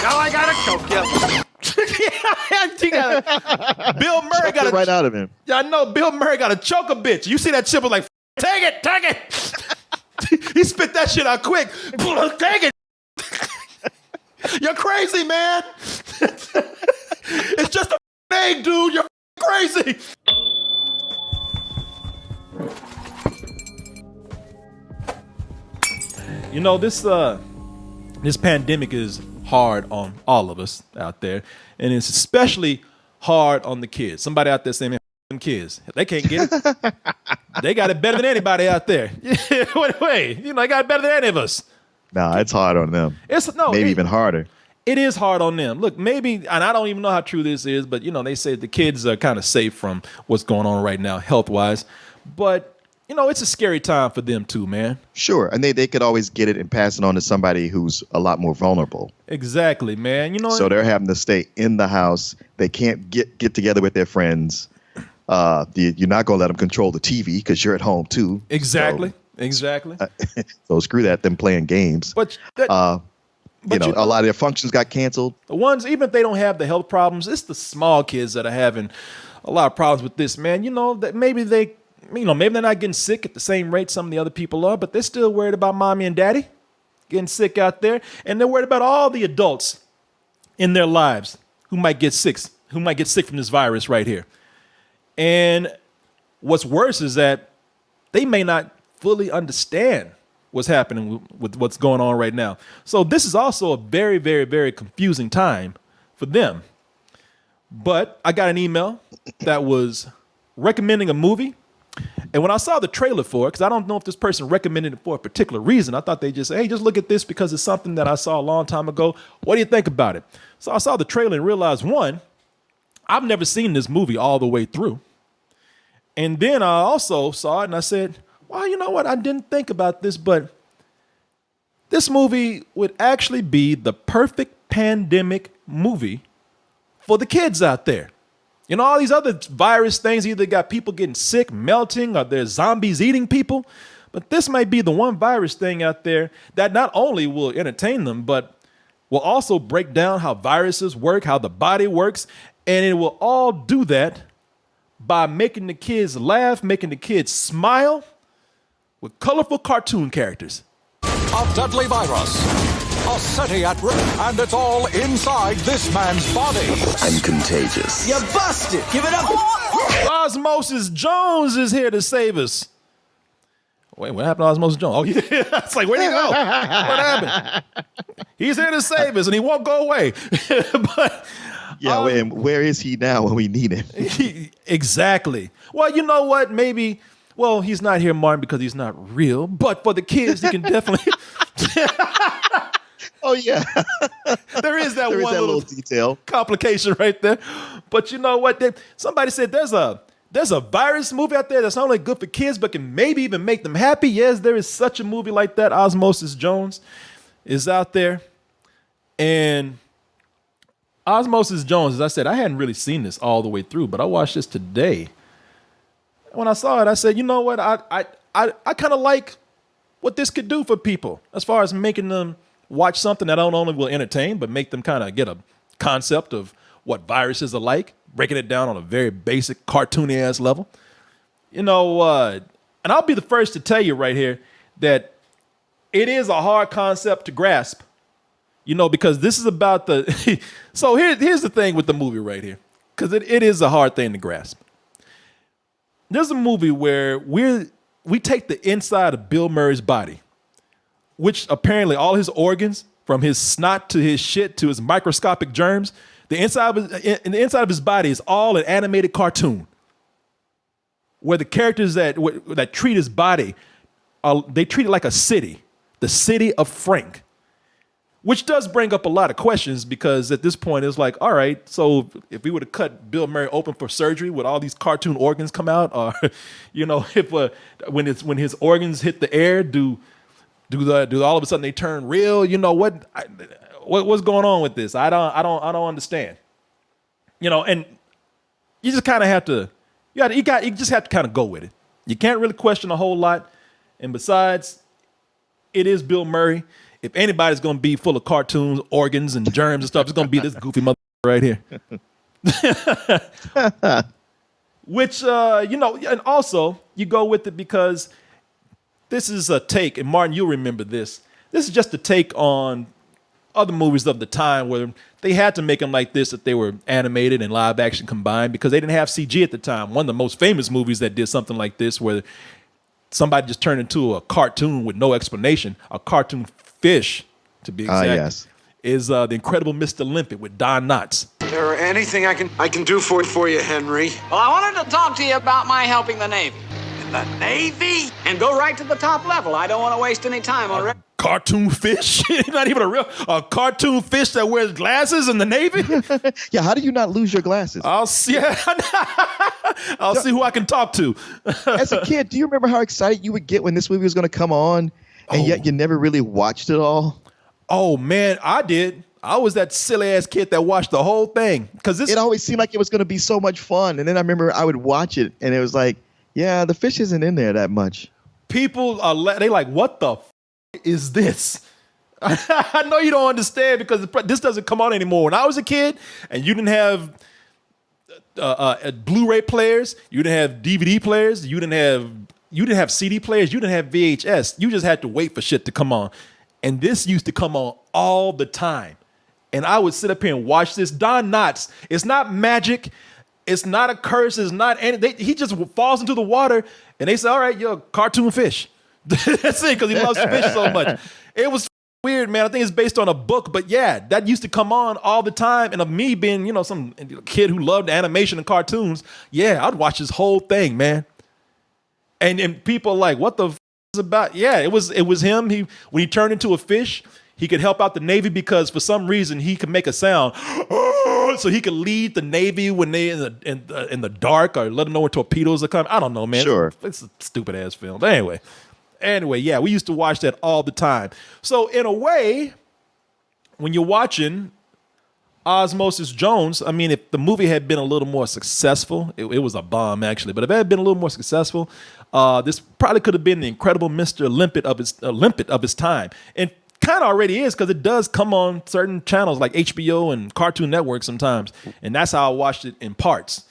Now I gotta choke you. Bill Murray got right out of him. Yeah, I know. Bill Murray got to choke a bitch. You see that shit was like, take it. He spit that shit out quick. Take it. You're crazy, man. It's just a thing, dude. You're crazy. You know, this pandemic is hard on all of us out there, and it's especially hard on the kids. Somebody out there saying, man, them kids, they can't get it. They got it better than anybody out there. Wait, you know, they got it better than any of us. Nah, it's hard on them. Maybe even harder. It is hard on them. Look, maybe, and I don't even know how true this is, but, you know, they say the kids are kind of safe from what's going on right now health-wise. But, you know, it's a scary time for them too, man. Sure, and they could always get it and pass it on to somebody who's a lot more vulnerable. Exactly, man. You know, so they're having to stay in the house. They can't get together with their friends. You're not going to let them control the TV because you're at home too. Exactly. So screw that, them playing games. But a lot of their functions got canceled. The ones, even if they don't have the health problems, it's the small kids that are having a lot of problems with this, man. You know, that maybe they're not getting sick at the same rate some of the other people are, but they're still worried about mommy and daddy getting sick out there. And they're worried about all the adults in their lives who might get sick from this virus right here. And what's worse is that they may not fully understand what's happening with what's going on right now. So this is also a very, very, very confusing time for them. But I got an email that was recommending a movie. And when I saw the trailer for it, because I don't know if this person recommended it for a particular reason, I thought they just, hey, just look at this because it's something that I saw a long time ago. What do you think about it? So I saw the trailer and realized, one, I've never seen this movie all the way through. And then I also saw it and I said, well, you know what? I didn't think about this, but this movie would actually be the perfect pandemic movie for the kids out there. You know, all these other virus things either got people getting sick, melting, or there's zombies eating people. But this might be the one virus thing out there that not only will entertain them, but will also break down how viruses work, how the body works. And it will all do that by making the kids laugh, making the kids smile with colorful cartoon characters. A deadly virus, a city at risk, and it's all inside this man's body. I'm contagious. You're busted. Give it up. OSMOSIS Jones is here to save us. Wait, what happened to OSMOSIS Jones? Oh, yeah. It's like, where'd he go? What happened? He's here to save us, and he won't go away. But where is he now when we need him? Exactly. Well, you know what? Maybe, well, he's not here, Martin, because he's not real. But for the kids, he can definitely. Oh, yeah. There is that little detail. Complication right there. But you know what? Somebody said there's a virus movie out there that's not only good for kids, but can maybe even make them happy. Yes, there is such a movie like that. OSMOSIS Jones is out there. And OSMOSIS Jones, as I said, I hadn't really seen this all the way through, but I watched this today. When I saw it, I said, you know what? I kind of like what this could do for people as far as making them watch something that not only will entertain, but make them kind of get a concept of what viruses are like, breaking it down on a very basic cartoony ass level. You know, and I'll be the first to tell you right here that it is a hard concept to grasp, you know, because this is about the, so here's the thing with the movie right here, because it is a hard thing to grasp. There's a movie where we take the inside of Bill Murray's body, which apparently all his organs, from his snot to his shit to his microscopic germs, the inside of his body is all an animated cartoon, where the characters that treat his body, they treat it like a city, the city of Frank, which does bring up a lot of questions because at this point it's like, all right, so if we would have cut Bill Murray open for surgery, would all these cartoon organs come out? Or, you know, if when his organs hit the air, do all of a sudden they turn real? You know what's going on with this? I don't understand. You know, and you just kind of have to, you just have to kind of go with it. You can't really question a whole lot. And besides, it is Bill Murray. if anybody's gonna be full of cartoons, organs, and germs and stuff, it's gonna be this goofy mother right here. Which and also you go with it because this is a take, and Martin, you'll remember this. This is just a take on other movies of the time where they had to make them like this, that they were animated and live action combined because they didn't have CG at the time. One of the most famous movies that did something like this where somebody just turned into a cartoon with no explanation, a cartoon fish to be exact, yes. is The Incredible Mr. Limpet with Don Knotts. Is there anything I can do for you, Henry? Well, I wanted to talk to you about my helping the Navy. The Navy? And go right to the top level. I don't want to waste any time on it. Cartoon fish? Not even a cartoon fish that wears glasses in the Navy? Yeah, how do you not lose your glasses? I'll see who I can talk to. As a kid, do you remember how excited you would get when this movie was going to come on, and yet you never really watched it all? Oh, man, I did. I was that silly-ass kid that watched the whole thing. It always seemed like it was going to be so much fun, and then I remember I would watch it, and it was like, yeah, the fish isn't in there that much. People are they like, what the is this? I know you don't understand because this doesn't come on anymore. When I was a kid and you didn't have Blu-ray players, you didn't have DVD players, you didn't have CD players, you didn't have VHS. You just had to wait for shit to come on. And this used to come on all the time. And I would sit up here and watch this. Don Knotts, it's not magic. It's not a curse. It's not anything. He just falls into the water and they say, all right, you're a cartoon fish. That's it, because he loves fish so much. It was weird, man. I think it's based on a book, but yeah, that used to come on all the time. And of me being, some kid who loved animation and cartoons, yeah, I'd watch this whole thing, man. And people are like, what the is about? Yeah, it was him. When he turned into a fish, he could help out the Navy because for some reason he could make a sound, so he could lead the Navy when they in the dark, or let them know when torpedoes are coming. I don't know, man. Sure, it's a stupid ass film. But anyway, yeah, we used to watch that all the time. So in a way, when you're watching Osmosis Jones, I mean, if the movie had been a little more successful, it was a bomb actually, but if it had been a little more successful, this probably could have been the incredible Mr. Limpet of his time. And kind of already is, because it does come on certain channels like HBO and Cartoon Network sometimes. And that's how I watched it in parts.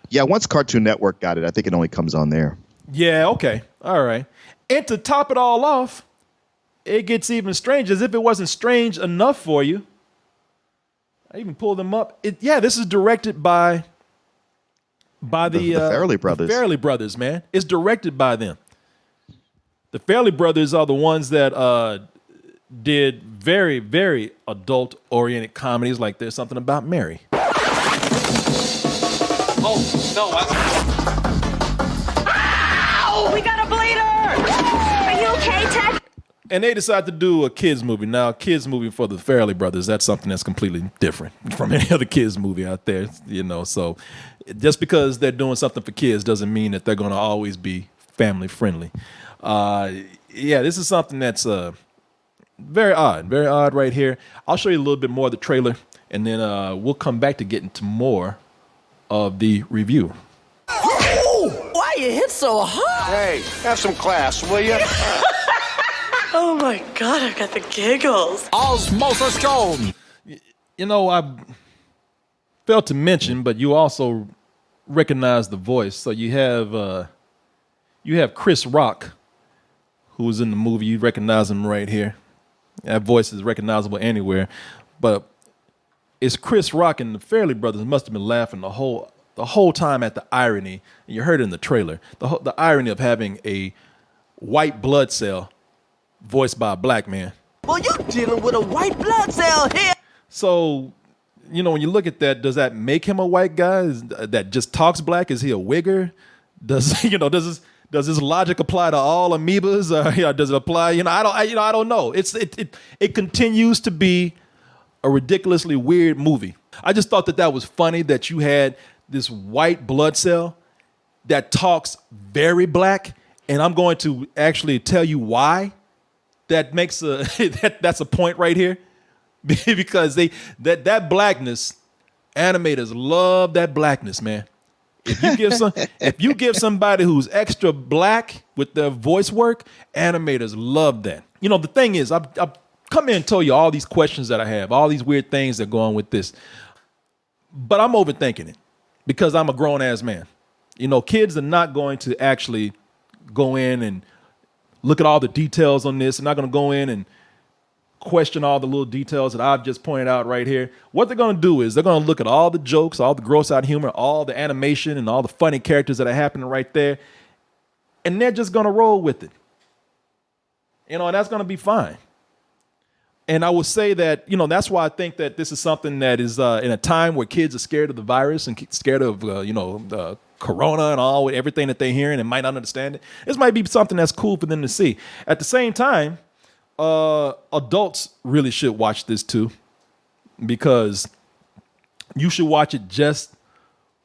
Yeah, once Cartoon Network got it, I think it only comes on there. Yeah, okay. All right. And to top it all off, it gets even stranger, as if it wasn't strange enough for you. I even pulled them up. This is directed by the Farrelly brothers. The Farrelly brothers, man. It's directed by them. The Farrelly brothers are the ones that did very, very adult-oriented comedies like There's Something About Mary. Oh, no. Ow! We got a bleeder! Are you okay, Ted? And they decided to do a kids movie. Now, a kids movie for the Farrelly brothers, that's something that's completely different from any other kids movie out there, So just because they're doing something for kids doesn't mean that they're going to always be family friendly. This is something that's very odd right here. I'll show you a little bit more of the trailer, and then we'll come back to get into more of the review. Why you hit so hard? Hey, have some class, will you? Oh my God, I got the giggles. Osmosis Jones. I failed to mention, but you also recognize the voice. So you have Chris Rock, who was in the movie. You recognize him right here. That voice is recognizable anywhere. But it's Chris Rock, and the Farrelly brothers must have been laughing the whole time at the irony. And you heard it in the trailer. The irony of having a white blood cell voiced by a black man. Well, you're dealing with a white blood cell here. So, when you look at that, does that make him a white guy that just talks black? Is he a wigger? Does this logic apply to all amoebas? Does it apply? I don't know. It continues to be a ridiculously weird movie. I just thought that was funny that you had this white blood cell that talks very black, and I'm going to actually tell you why. That makes that's a point right here, because that blackness, animators love that blackness, man. If you give somebody who's extra black with their voice work, animators love that. The thing is, I've come in and tell you all these questions that I have, all these weird things that go on with this. But I'm overthinking it because I'm a grown ass man. You know, kids are not going to actually go in and look at all the details on this. They're not going to go in and question all the little details that I've just pointed out right here. What they're going to do is they're going to look at all the jokes, all the gross out humor, all the animation, and all the funny characters that are happening right there. And they're just going to roll with it. You know, and that's going to be fine. And I would say that, you know, that's why I think that this is something that is in a time where kids are scared of the virus and scared of, corona and all everything that they're hearing and might not understand it. This might be something that's cool for them to see. At the same time, adults really should watch this too, because you should watch it just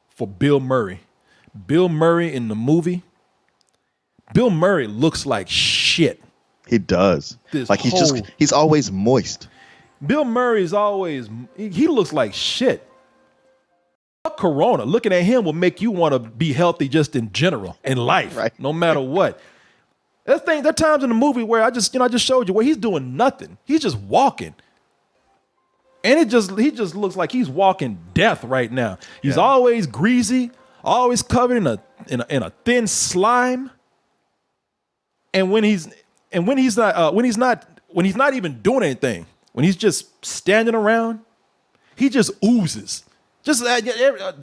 for Bill Murray. Bill Murray in the movie, Bill Murray looks like shit. He does. Like he's always moist. Bill Murray is always, he looks like shit. Corona, looking at him will make you want to be healthy just in general in life, right? No matter what. There are times in the movie where I just showed you where he's doing nothing. He's just walking. And he just looks like he's walking death right now. He's always greasy, always covered in a thin slime. And when he's not even doing anything, when he's just standing around, he just oozes. Just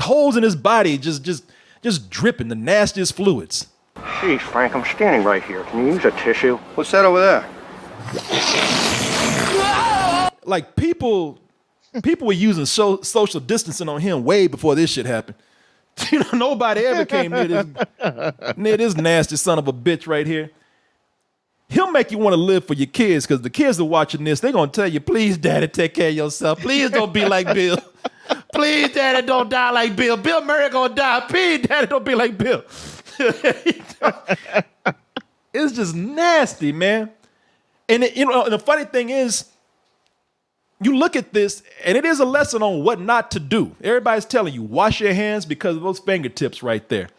holes in his body, just dripping the nastiest fluids. Jeez, Frank, I'm standing right here. Can you use a tissue? What's that over there? Like people were using social distancing on him way before this shit happened. You know, nobody ever came near this nasty son of a bitch right here. He'll make you want to live for your kids, because the kids are watching this. They're going to tell you, please, Daddy, take care of yourself. Please don't be like Bill. Please, Daddy, don't die like Bill. Bill Murray going to die. Please, Daddy, don't be like Bill. It's just nasty, man. And, and the funny thing is, you look at this, and it is a lesson on what not to do. Everybody's telling you, wash your hands because of those fingertips right there.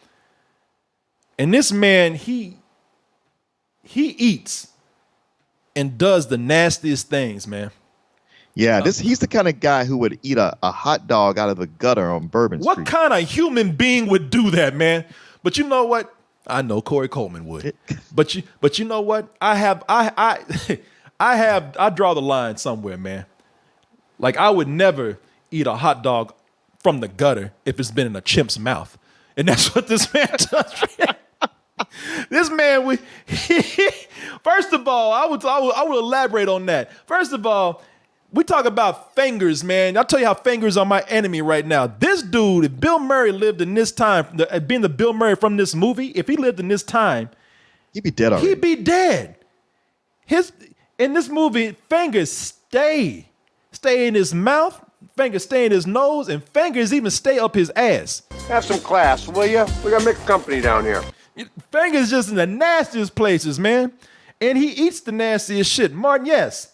And this man, he eats and does the nastiest things, man. Yeah, he's the kind of guy who would eat a hot dog out of the gutter on Bourbon Street. What kind of human being would do that, man? But you know what? I know Corey Coleman would. But you know what? I draw the line somewhere, man. Like, I would never eat a hot dog from the gutter if it's been in a chimp's mouth. And that's what this man does. This man, first of all, I would elaborate on that. First of all, we talk about fingers, man. I'll tell you how fingers are my enemy right now. This dude, if Bill Murray lived in this time, being the Bill Murray from this movie, if he lived in this time, he'd be dead already. He'd be dead. In this movie, fingers stay in his mouth, fingers stay in his nose, and fingers even stay up his ass. Have some class, will you? We got mixed company down here. Fingers just in the nastiest places, man. And he eats the nastiest shit. Martin, yes.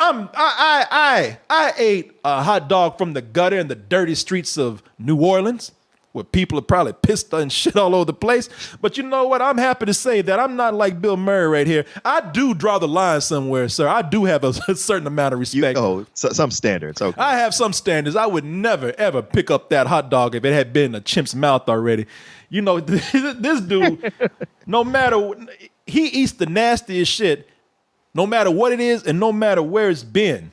I ate a hot dog from the gutter in the dirty streets of New Orleans, where people are probably pissed and shit all over the place. But you know what? I'm happy to say that I'm not like Bill Murray right here. I do draw the line somewhere, sir. I do have a certain amount of respect. Some standards. Okay. I have some standards. I would never, ever pick up that hot dog if it had been in a chimp's mouth already. You know, this dude, no matter, he eats the nastiest shit, no matter what it is and no matter where it's been.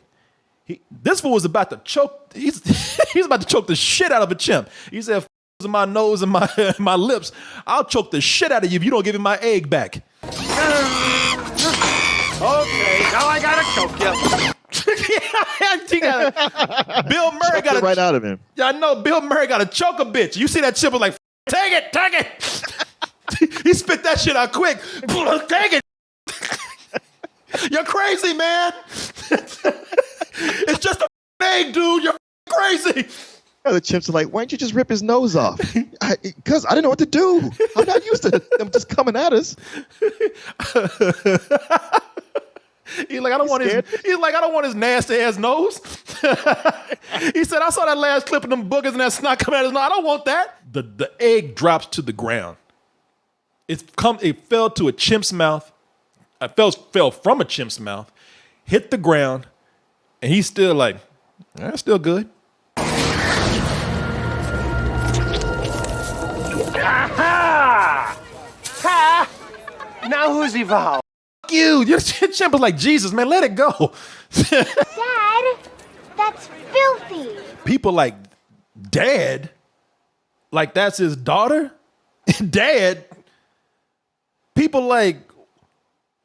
This fool was about to choke. He's about to choke the shit out of a chimp. He said, in my nose and my lips, I'll choke the shit out of you if you don't give me my egg back. Okay, now I gotta choke you. Bill Murray got right out of him. Yeah, I know. Bill Murray got to choke a bitch. You see that chimp was like, take it. He spit that shit out quick. Take it. You're crazy, man. It's just a egg, dude. You're crazy. The chimps are like, why don't you just rip his nose off? Because I didn't know what to do. I'm not used to them just coming at us. He's like, I don't want his nasty ass nose. He said, I saw that last clip of them boogers and that snot coming out of his nose. I don't want that. The egg drops to the ground. It fell to a chimp's mouth. It fell from a chimp's mouth. hit the ground, and he's still like, that's still good. Now who's evolved? Fuck you. Your chimp is like, Jesus, man, let it go. Dad, that's filthy. People like, Dad? Like that's his daughter? Dad? People like,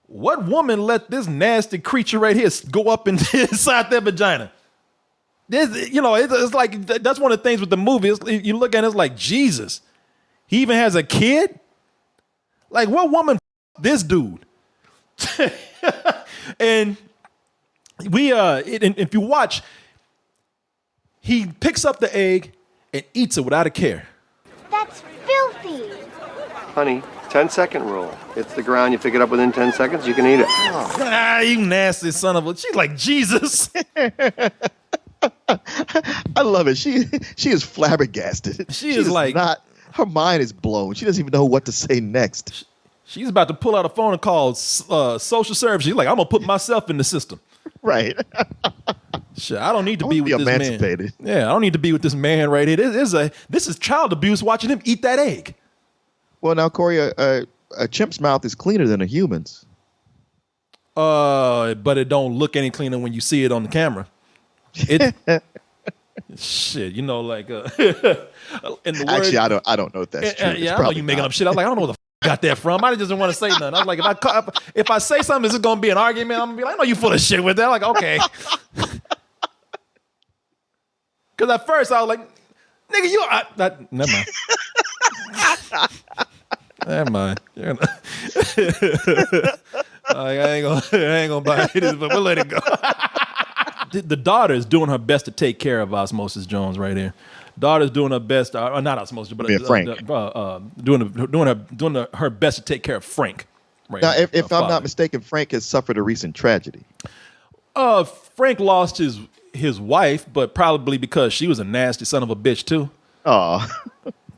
what woman let this nasty creature right here go up inside their vagina? It's like, that's one of the things with the movie. You look at it, it's like, Jesus. He even has a kid? Like, what woman this dude? And if you watch, he picks up the egg and eats it without a care. That's filthy. Honey, 10-second rule. It's the ground. You pick it up within 10 seconds, you can eat it. You nasty son of a... She's like, Jesus. I love it. She is flabbergasted. She is like... Her mind is blown. She doesn't even know what to say next. She's about to pull out a phone and call social service. She's like, I'm going to put myself in the system. Right. Shit, I don't need to be with this emancipated. man. Yeah, I don't need to be with this man right here. This is child abuse watching him eat that egg. Well, now, Corey, a chimp's mouth is cleaner than a human's. But it don't look any cleaner when you see it on the camera. It shit, like in the word, actually, I don't know if that's true. Yeah, I know you making up shit. I was like, I don't know where the got that from. I just didn't want to say nothing. I was like, if I say something, is it gonna be an argument? I'm gonna be like, I know you full of shit with that. I'm like, okay. Because at first I was like, nigga, never mind. Never mind. I ain't gonna buy it, but we'll let it go. The daughter is doing her best to take care of Osmosis Jones right here. Daughter's doing her best, not Osmosis, but Frank. doing her best to take care of Frank. Right now, now, if I'm not mistaken, Frank has suffered a recent tragedy. Frank lost his wife, but probably because she was a nasty son of a bitch too. Oh,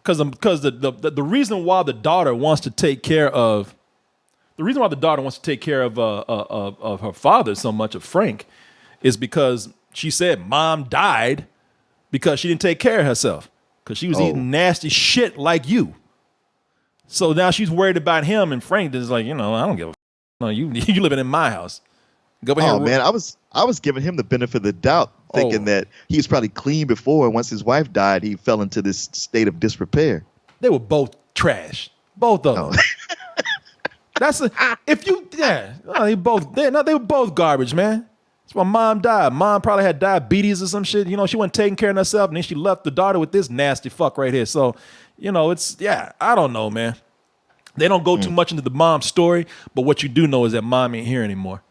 because the reason why the daughter wants to take care of her father so much, of Frank, is because she said mom died because she didn't take care of herself because she was eating nasty shit like you. So now she's worried about him, and Frank is like, I don't give a no, you living in my house. Go ahead. Oh man, I was giving him the benefit of the doubt, thinking that he was probably clean before, and once his wife died, he fell into this state of disrepair. They were both trash, both of them. They were both garbage, man. That's why mom died. Mom probably had diabetes or some shit. She wasn't taking care of herself, and then she left the daughter with this nasty fuck right here. So, I don't know, man. They don't go too much into the mom story, but what you do know is that mom ain't here anymore.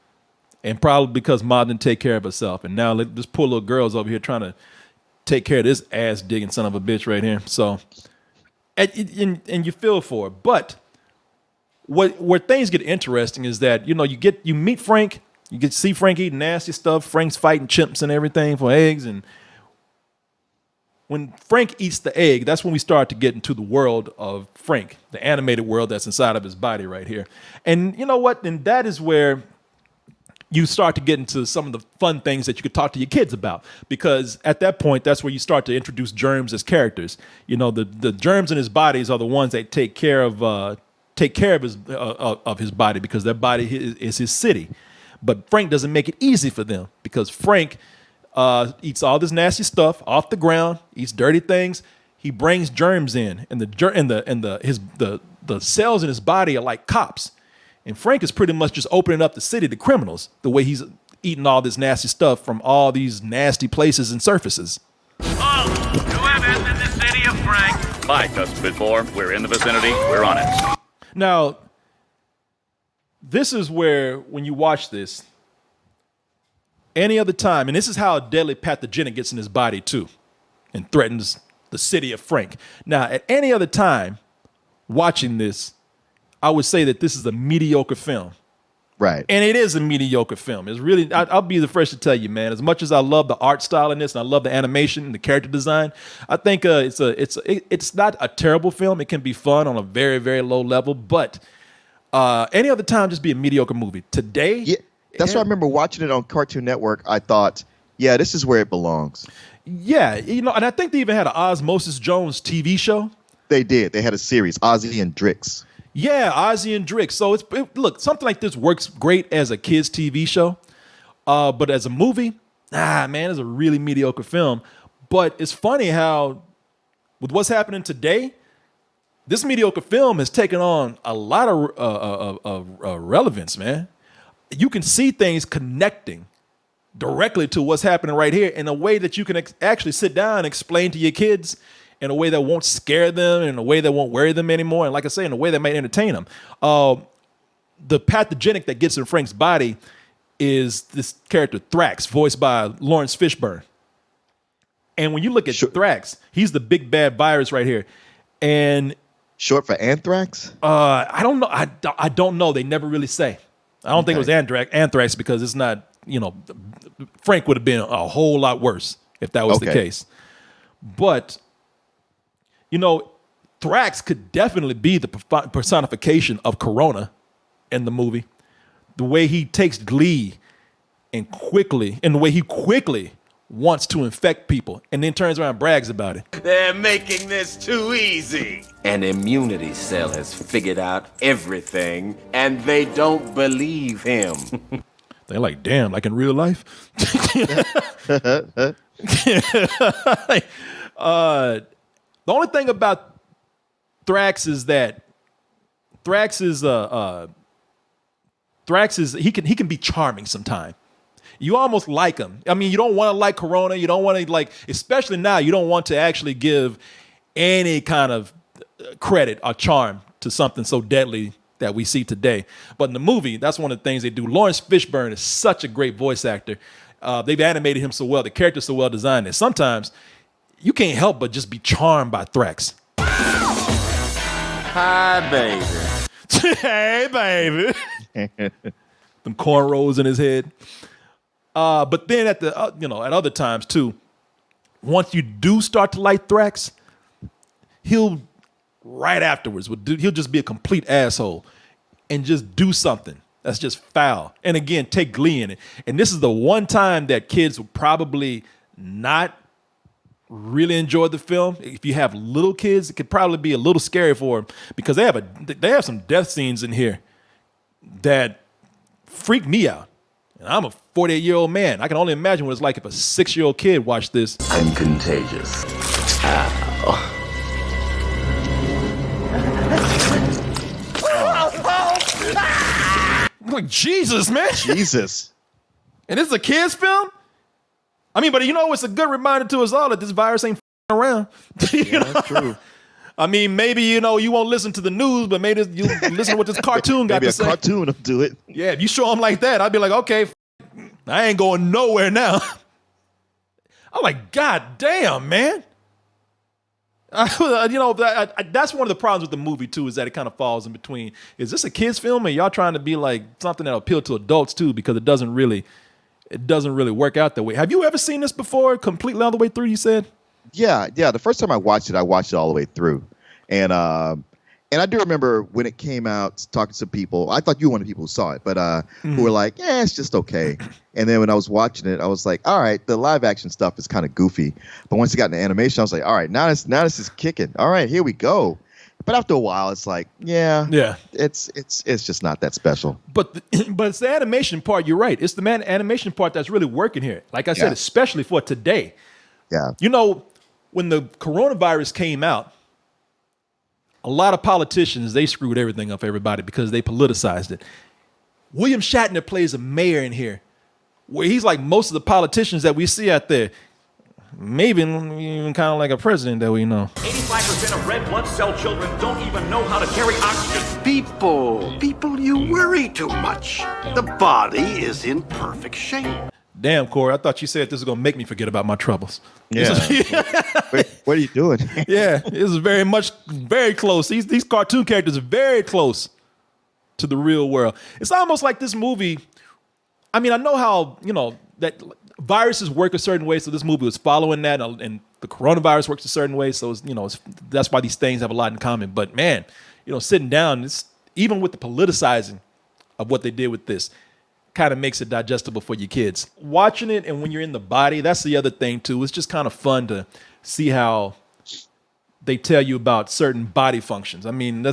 And probably because mom didn't take care of herself. And now this poor little girl's over here trying to take care of this ass-digging son of a bitch right here. So, and you feel for it. But where things get interesting is that, you meet Frank. You get to see Frank eating nasty stuff. Frank's fighting chimps and everything for eggs. And when Frank eats the egg, that's when we start to get into the world of Frank, the animated world that's inside of his body right here. And you know what? And that is where you start to get into some of the fun things that you could talk to your kids about. Because at that point, that's where you start to introduce germs as characters. The germs in his bodies are the ones that take care of his body, because their body is his city. But Frank doesn't make it easy for them, because Frank eats all this nasty stuff off the ground, eats dirty things. He brings germs in, and the cells in his body are like cops. And Frank is pretty much just opening up the city to criminals, the way he's eating all this nasty stuff from all these nasty places and surfaces. Oh, whoever's in the city of Frank. Like us before, we're in the vicinity, we're on it. Now, this is where, when you watch this, any other time, and this is how deadly pathogenic gets in his body too, and threatens the city of Frank. Now, at any other time watching this, I would say that this is a mediocre film. Right. And it is a mediocre film. It's really, I'll be the first to tell you, man, as much as I love the art style in this and I love the animation and the character design, I think it's not a terrible film. It can be fun on a very, very low level, but any other time, just be a mediocre movie. Today, That's why I remember watching it on Cartoon Network. I thought, yeah, this is where it belongs. Yeah, and I think they even had an Osmosis Jones TV show. They did. They had a series, Ozzy and Drix. Yeah, Ozzy and Drix. So look, something like this works great as a kids TV show, but as a movie, man, it's a really mediocre film. But it's funny how, with what's happening today, this mediocre film has taken on a lot of relevance, man. You can see things connecting directly to what's happening right here in a way that you can actually sit down and explain to your kids in a way that won't scare them, in a way that won't worry them anymore, and like I say, in a way that might entertain them. The pathogenic that gets in Frank's body is this character Thrax, voiced by Lawrence Fishburne. And when you look at Thrax, he's the big bad virus right here. And short for anthrax? I don't know. I don't know. They never really say. I don't think it was anthrax because it's not, Frank would have been a whole lot worse if that was the case. But, Thrax could definitely be the personification of Corona in the movie. The way he takes glee and the way he quickly wants to infect people and then turns around and brags about it. They're making this too easy. An immunity cell has figured out everything, and they don't believe him. They're like, damn, like in real life? The only thing about Thrax is that Thrax is he can be charming sometimes. You almost like him. I mean, you don't want to like Corona. You don't want to especially now, you don't want to actually give any kind of credit or charm to something so deadly that we see today. But in the movie, that's one of the things they do. Lawrence Fishburne is such a great voice actor. They've animated him so well. The character's so well designed that sometimes you can't help but just be charmed by Thrax. Hi, baby. Hey, baby. Them cornrows in his head. But then at other times too, once you do start to like Thrax, he'll just be a complete asshole and just do something that's just foul. And again, take glee in it. And this is the one time that kids will probably not really enjoy the film. If you have little kids, it could probably be a little scary for them because they have some death scenes in here that freak me out. And I'm a 48-year-old man. I can only imagine what it's like if a 6-year-old kid watched this. I'm contagious. Ow. Like, Jesus, man. Jesus. And this is a kid's film? I mean, but it's a good reminder to us all that this virus ain't around. That's true. I mean, maybe, you won't listen to the news, but maybe you listen to what this cartoon got to say. Maybe a cartoon will do it. Yeah, if you show them like that, I'd be like, okay, I ain't going nowhere now. I'm like, God damn, man. That's one of the problems with the movie, too, is that it kind of falls in between. Is this a kid's film, or y'all trying to be like something that'll appeal to adults, too, because it doesn't really work out that way. Have you ever seen this before, completely all the way through, you said? Yeah. The first time I watched it all the way through. And I do remember when it came out, talking to some people. I thought you were one of the people who saw it, but who were like, yeah, it's just okay. And then when I was watching it, I was like, all right, the live action stuff is kind of goofy. But once it got into animation, I was like, all right, now this is kicking. All right, here we go. But after a while, it's like, yeah, it's just not that special. But it's the animation part. You're right. It's the animation part that's really working here. Like I said, especially for today. Yeah. When the coronavirus came out, a lot of politicians, they screwed everything up for everybody because they politicized it. William Shatner plays a mayor in here, where he's like most of the politicians that we see out there. Maybe even kind of like a president that we know. 85% of red blood cell children don't even know how to carry oxygen. People, you worry too much. The body is in perfect shape. Damn, Corey, I thought you said this was going to make me forget about my troubles. Yeah. Wait, what are you doing? Yeah, this is very close. These cartoon characters are very close to the real world. It's almost like this movie. I mean, I know how, that viruses work a certain way, so this movie was following that, and the coronavirus works a certain way, so that's why these things have a lot in common. But man, sitting down, even with the politicizing of what they did with this, kind of makes it digestible for your kids. Watching it, and when you're in the body, that's the other thing too. It's just kind of fun to see how they tell you about certain body functions. I mean,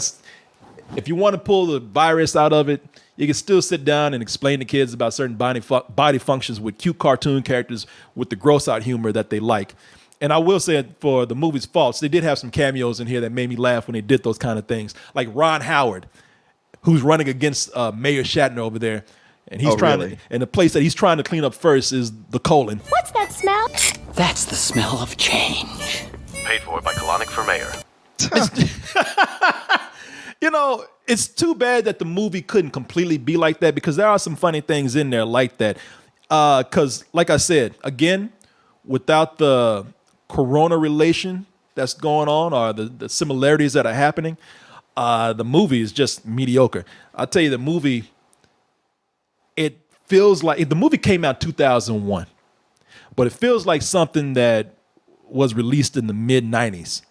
if you want to pull the virus out of it, you can still sit down and explain to kids about certain body functions with cute cartoon characters with the gross out humor that they like. And I will say, for the movie's faults, they did have some cameos in here that made me laugh when they did those kind of things. Like Ron Howard, who's running against Mayor Shatner over there. And he's and the place that he's trying to clean up first is the colon. What's that smell? That's the smell of change. Paid for by Colonic for Mayor. You know, it's too bad that the movie couldn't completely be like that, because there are some funny things in there like that. Because, like I said, again, without the corona relation that's going on, or the similarities that are happening, the movie is just mediocre. I'll tell you, the movie, it feels like the movie came out 2001, but it feels like something that was released in the mid 90s.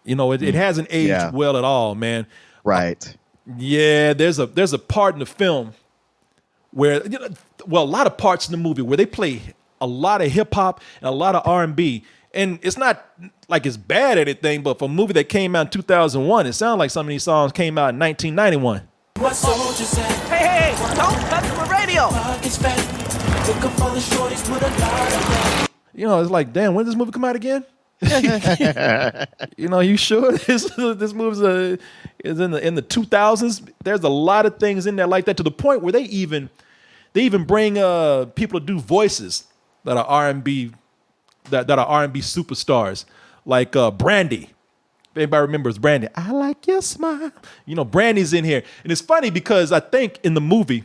You know, it hasn't aged well at all, man. Right. Yeah, there's a part in the film where, a lot of parts in the movie where they play a lot of hip hop and a lot of R&B, and it's not like it's bad or anything, but for a movie that came out in 2001, it sounds like some of these songs came out in 1991. Hey, don't touch the radio. You know, it's like, damn, when did this movie come out again? You know, you sure this movie is in the 2000s? There's a lot of things in there like that, to the point where they even bring people to do voices that are R&B that are R&B superstars, like Brandy. If anybody remembers Brandy, I like your smile. You know, Brandy's in here, and it's funny because I think in the movie,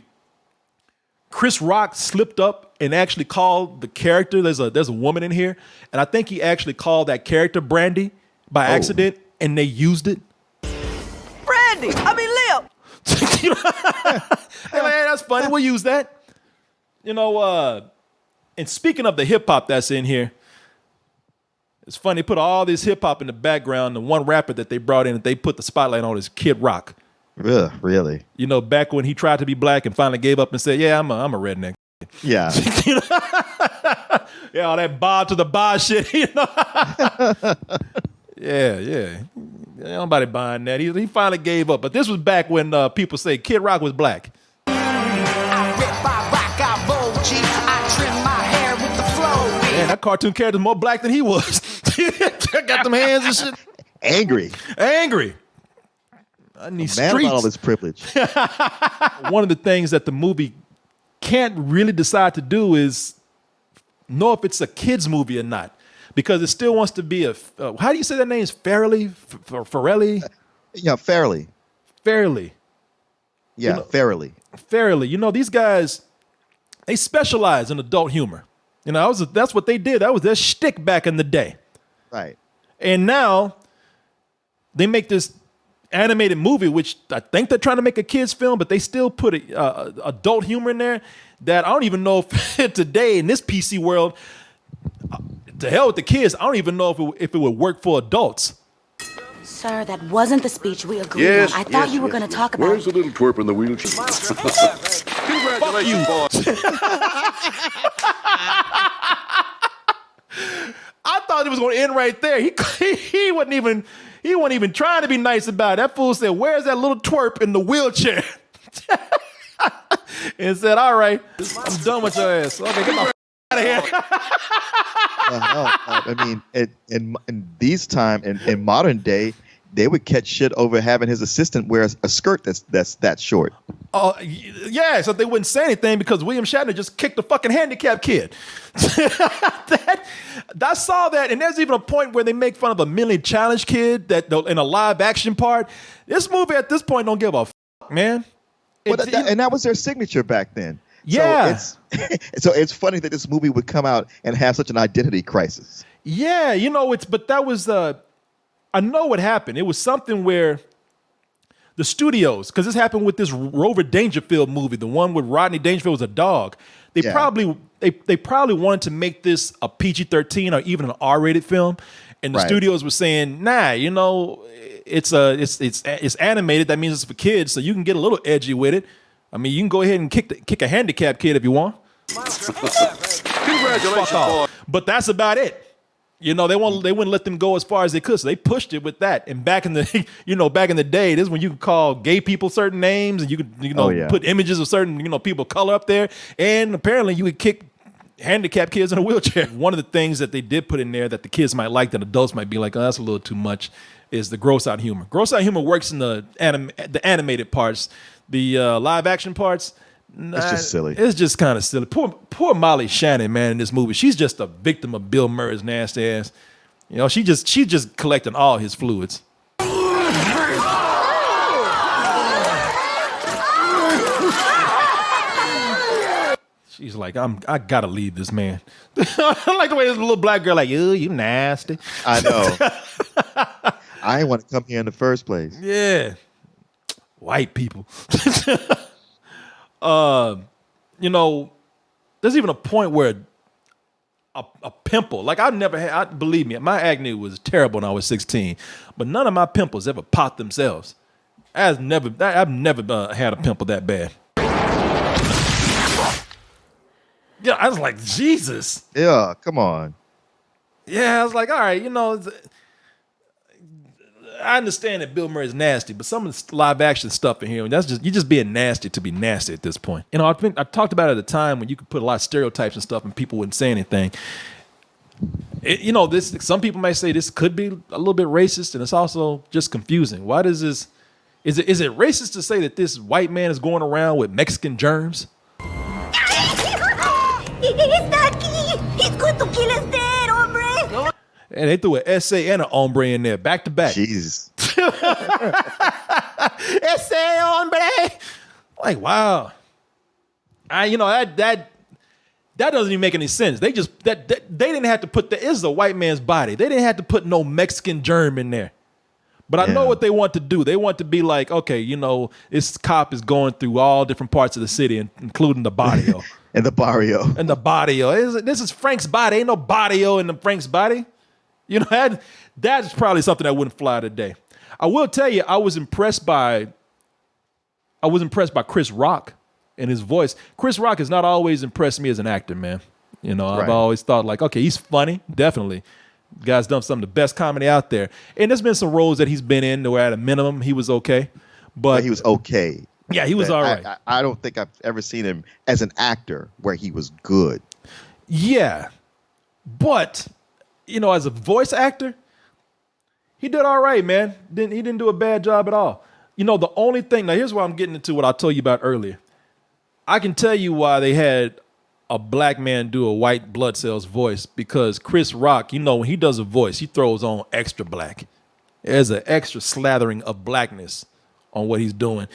Chris Rock slipped up and actually called the character. There's a woman in here, and I think he actually called that character Brandy by accident, and they used it. Brandy, Leo. Hey, that's funny. We'll use that. You know, and speaking of the hip hop that's in here, it's funny. They put all this hip hop in the background. The one rapper that they brought in, that they put the spotlight on, is Kid Rock. Really? You know, back when he tried to be black and finally gave up and said, "Yeah, I'm a redneck." Yeah. Yeah, all that bob to the bar shit. You know. Yeah. Nobody buying that. He finally gave up. But this was back when people say Kid Rock was black. Man, that cartoon character's more black than he was. Got them hands and shit. Angry. I need Man streets. about all this privilege. One of the things that the movie can't really decide to do is know if it's a kid's movie or not, because it still wants to be how do you say that name? Is Farrelly? Yeah, Fairly. Fairly. Yeah, Fairly. Fairly. You know, these guys, they specialize in adult humor. You know, that's what they did. That was their shtick back in the day. Right. And now they make this animated movie, which I think they're trying to make a kid's film, but they still put adult humor in there that I don't even know if today in this PC world, to hell with the kids, I don't even know if it would work for adults. Sir, that wasn't the speech we agreed on. I thought you were going to talk about... Where's the little twerp in the wheelchair? Congratulations, boss. I thought it was going to end right there. He wasn't even trying to be nice about it. That fool said, "Where's that little twerp in the wheelchair?" And said, "All right, I'm done with your ass. Okay, get my out of here." I mean, in these time, in modern day, they would catch shit over having his assistant wear a skirt that's that short. Oh, yeah, so they wouldn't say anything because William Shatner just kicked the fucking handicapped kid. I saw that, and there's even a point where they make fun of a mentally challenged kid that in a live action part. This movie at this point don't give a fuck, man. And that was their signature back then. Yeah. So it's funny that this movie would come out and have such an identity crisis. Yeah, you know, but that was I know what happened. It was something where the studios, because this happened with this Rover Dangerfield movie, the one with Rodney Dangerfield was a dog. They probably wanted to make this a PG-13 or even an R-rated film, and the studios were saying, "Nah, you know, it's animated. That means it's for kids, so you can get a little edgy with it." I mean, you can go ahead and kick a handicapped kid if you want. Congratulations, boy. But that's about it. You know, they wouldn't let them go as far as they could, so they pushed it with that. And back in the back in the day, this is when you could call gay people certain names, and you could put images of certain people of color up there, and apparently you would kick handicapped kids in a wheelchair. One of the things that they did put in there that the kids might like, that adults might be like, oh, that's a little too much, is the gross out humor. Gross out humor works in the animated parts, the live action parts. It's just silly. It's just kind of silly. Poor Molly Shannon, man, in this movie. She's just a victim of Bill Murray's nasty ass. You know, she's just collecting all his fluids. She's like, I gotta leave this man. I like the way this little black girl like, you nasty. I know. I didn't want to come here in the first place. Yeah. White people. There's even a point where a pimple, like believe me, my acne was terrible when I was 16, but none of my pimples ever popped themselves. I've never had a pimple that bad. Yeah, I was like, Jesus. Yeah, come on. Yeah, I was like, all right, I understand that Bill Murray's nasty, but some of the live action stuff in here, you're just being nasty to be nasty at this point. I think I talked about it at a time when you could put a lot of stereotypes and stuff and people wouldn't say anything. Some people might say this could be a little bit racist, and it's also just confusing. Why does this? Is it racist to say that this white man is going around with Mexican germs? He's going to kill us dead, hombre. And they threw an essay and an hombre in there, back to back. Jesus. Essay, hombre. Like, wow. That doesn't even make any sense. They didn't have to put it's a white man's body. They didn't have to put no Mexican germ in there. But I know what they want to do. They want to be like, okay, this cop is going through all different parts of the city, including the barrio. And the barrio. And the barrio. This is Frank's body. Ain't no barrio in the Frank's body. That's probably something that wouldn't fly today. I will tell you, I was impressed by Chris Rock and his voice. Chris Rock has not always impressed me as an actor, man. I've always thought like, okay, he's funny, definitely. The guy's done some of the best comedy out there. And there's been some roles that he's been in where at a minimum he was okay. But he was okay. Yeah, he was all right. I don't think I've ever seen him as an actor where he was good. Yeah. But, as a voice actor, he did all right, man. He didn't do a bad job at all. The only thing, now here's why I'm getting into what I told you about earlier. I can tell you why they had a black man do a white blood cells voice, because Chris Rock, when he does a voice, he throws on extra black. There's an extra slathering of blackness on what he's doing.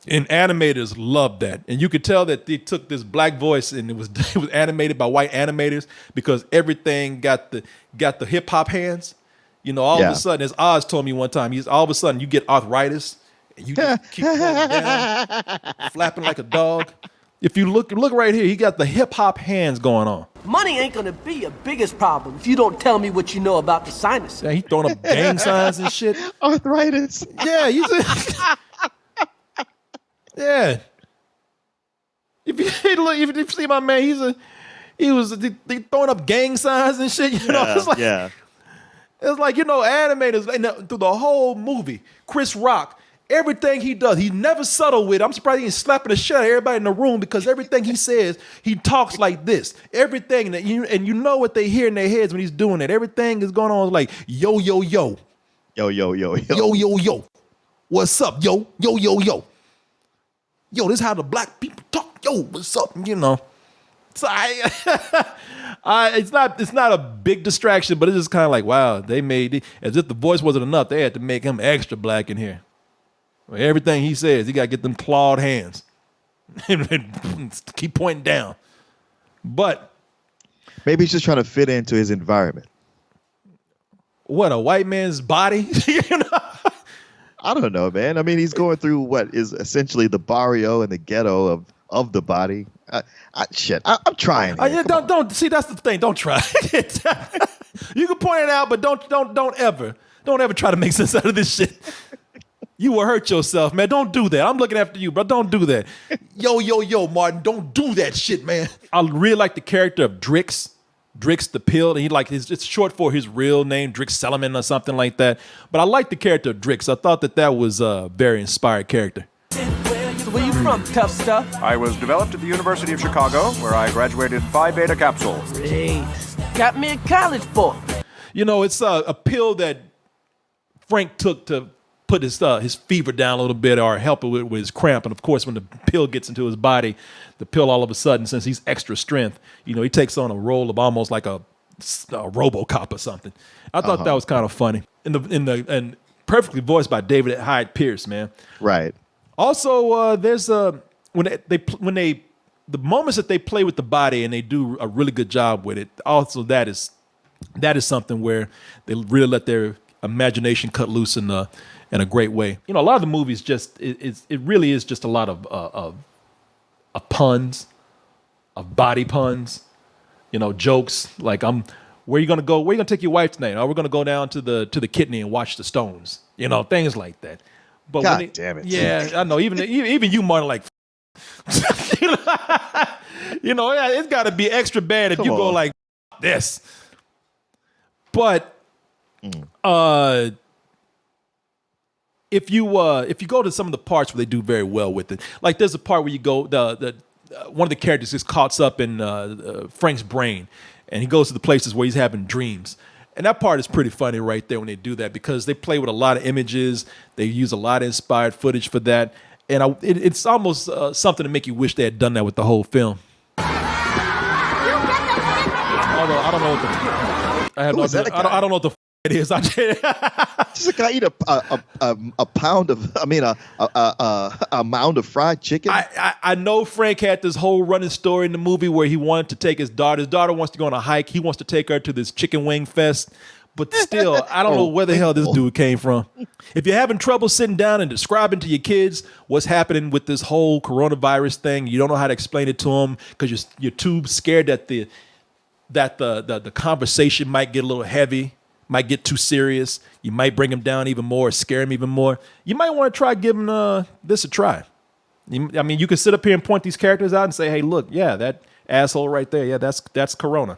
And animators love that. And you could tell that they took this black voice and it was animated by white animators, because everything got the hip hop hands. All of a sudden, as Oz told me one time, all of a sudden you get arthritis and you just keep going down, flapping like a dog. If you look right here, he got the hip hop hands going on. Money ain't gonna be your biggest problem if you don't tell me what you know about the sinus. Yeah, he throwing up gang signs and shit. Arthritis. Yeah, yeah. If you see my man, he was throwing up gang signs and shit. It's like animators through the whole movie. Chris Rock, everything he does, he's never subtle with it. I'm surprised he ain't slapping the shit out of everybody in the room, because everything he says, he talks like this. Everything that what they hear in their heads when he's doing it. Everything is going on like yo yo yo, yo yo yo yo yo yo yo. What's up, yo yo yo yo? Yo, this is how the black people talk. Yo, what's up? So it's not a big distraction, but it's just kind of like, wow, they made it as if the voice wasn't enough. They had to make him extra black in here. Everything he says, he got to get them clawed hands and keep pointing down. But maybe he's just trying to fit into his environment. What, a white man's body? I don't know, man. I mean, he's going through what is essentially the barrio and the ghetto of the body. I'm trying. Don't see. That's the thing. Don't try. You can point it out, but don't ever try to make sense out of this shit. You will hurt yourself, man. Don't do that. I'm looking after you, bro. Don't do that. Yo, Martin, don't do that shit, man. I really like the character of Drix. Drix the pill. It's short for his real name, Drix Sellerman or something like that. But I like the character of Drix. I thought that was a very inspired character. So where you from, tough stuff? I was developed at the University of Chicago, where I graduated Phi Beta capsule. Great. Got me in college for. You know, it's a pill that Frank took to put his fever down a little bit or help with his cramp. And of course, when the pill gets into his body, the pill all of a sudden, since he's extra strength, he takes on a role of almost like a RoboCop or something. I thought that was kind of funny. And perfectly voiced by David Hyde Pierce, man. Right. Also, there's the moments that they play with the body and they do a really good job with it. Also, that is something where they really let their imagination cut loose in a great way. A lot of the movies it really is just a lot of puns, of body puns, jokes like where you gonna go? Where you gonna take your wife tonight? Oh, we're gonna go down to the Kidney and watch the Stones. Things like that. But God damn it! Yeah, I know. Even you, Martin, like, it's got to be extra bad if you go like this. But if you go to some of the parts where they do very well with it, like there's a part where you go one of the characters gets caught up in Frank's brain, and he goes to the places where he's having dreams. And that part is pretty funny right there when they do that because they play with a lot of images. They use a lot of inspired footage for that. And it's almost something to make you wish they had done that with the whole film. Although I don't know what I don't know what the it is. Just a guy eat a pound of, a mound of fried chicken. I know Frank had this whole running story in the movie where he wanted to take his daughter. His daughter wants to go on a hike. He wants to take her to this chicken wing fest. But still, I don't know where the hell this dude came from. If you're having trouble sitting down and describing to your kids what's happening with this whole coronavirus thing, you don't know how to explain it to them because you're too scared that the conversation might get a little heavy, might get too serious. You might bring them down even more, scare them even more. You might want to try giving this a try. You can sit up here and point these characters out and say, "Hey, look, yeah, that asshole right there, yeah, that's Corona."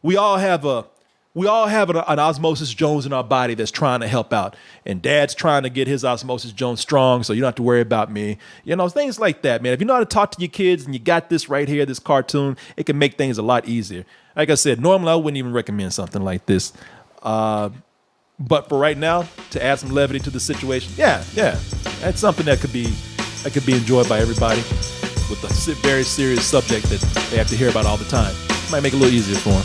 We all have an Osmosis Jones in our body that's trying to help out, and Dad's trying to get his Osmosis Jones strong, so you don't have to worry about me. Things like that, man. If you know how to talk to your kids and you got this right here, this cartoon, it can make things a lot easier. Like I said, normally I wouldn't even recommend something like this, but for right now, to add some levity to the situation, yeah, that's something that could be enjoyed by everybody with a very serious subject that they have to hear about all the time. Might make it a little easier for them.